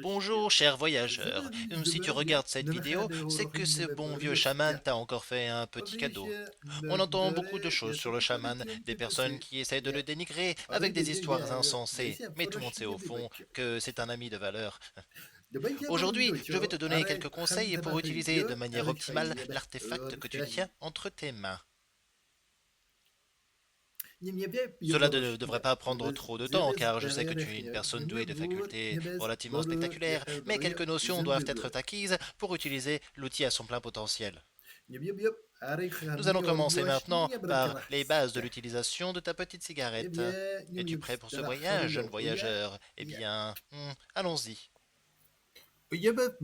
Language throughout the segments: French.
Bonjour, cher voyageur. Si tu regardes cette vidéo, c'est que ce bon vieux chaman t'a encore fait un petit cadeau. On entend beaucoup de choses sur le chaman, des personnes qui essaient de le dénigrer avec des histoires insensées, mais tout le monde sait au fond que c'est un ami de valeur. Aujourd'hui, je vais te donner quelques conseils pour utiliser de manière optimale l'artefact que tu tiens entre tes mains. Cela ne devrait pas prendre trop de temps car je sais que tu es une personne douée de facultés relativement spectaculaires, mais quelques notions doivent être acquises pour utiliser l'outil à son plein potentiel. Nous allons commencer maintenant par les bases de l'utilisation de ta petite cigarette. Es-tu prêt pour ce voyage, jeune voyageur? Eh bien, allons-y.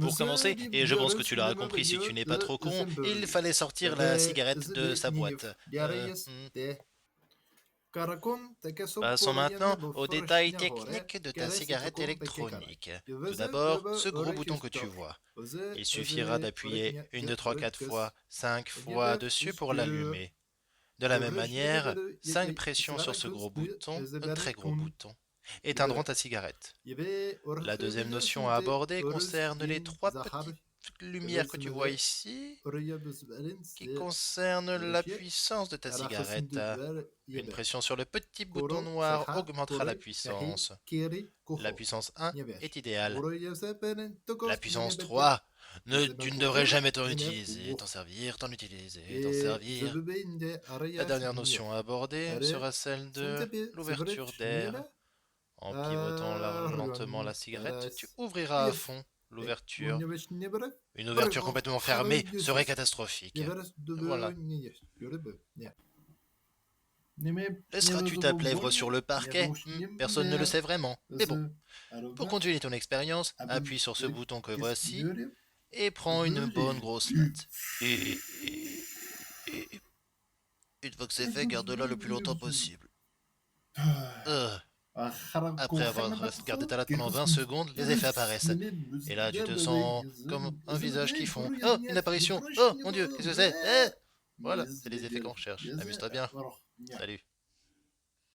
Pour commencer, et je pense que tu l'auras compris si tu n'es pas trop con, il fallait sortir la cigarette de sa boîte. Passons maintenant aux détails techniques de ta cigarette électronique. Tout d'abord, ce gros bouton que tu vois. Il suffira d'appuyer une, 2, 3, 4 fois, 5 fois dessus pour l'allumer. De la même manière, 5 pressions sur ce gros bouton, un très gros bouton, éteindront ta cigarette. La deuxième notion à aborder concerne les trois petites lumières que tu vois ici, qui concernent la puissance de ta cigarette. Une pression sur le petit bouton noir augmentera la puissance. La puissance 1 est idéale. La puissance 3, tu ne devrais jamais t'en utiliser, t'en servir, t'en utiliser, t'en servir. La dernière notion à aborder sera celle de l'ouverture d'air. En pivotant lentement la cigarette, tu ouvriras à fond l'ouverture. Une ouverture complètement fermée serait catastrophique. Voilà. Laisseras-tu ta plèvre sur le parquet? Personne ne le sait vraiment. Mais bon, pour continuer ton expérience, appuie sur ce bouton que voici et prends une bonne grosse latte. Et une fois que c'est fait, garde-la le plus longtemps possible. Euh, Après avoir gardé ta latte pendant 20 secondes, les effets apparaissent. Et là, tu te sens comme un visage qui fond. Oh, une apparition! Oh, mon Dieu, qu'est-ce que c'est? Voilà, c'est les effets qu'on recherche. Amuse-toi bien. Salut.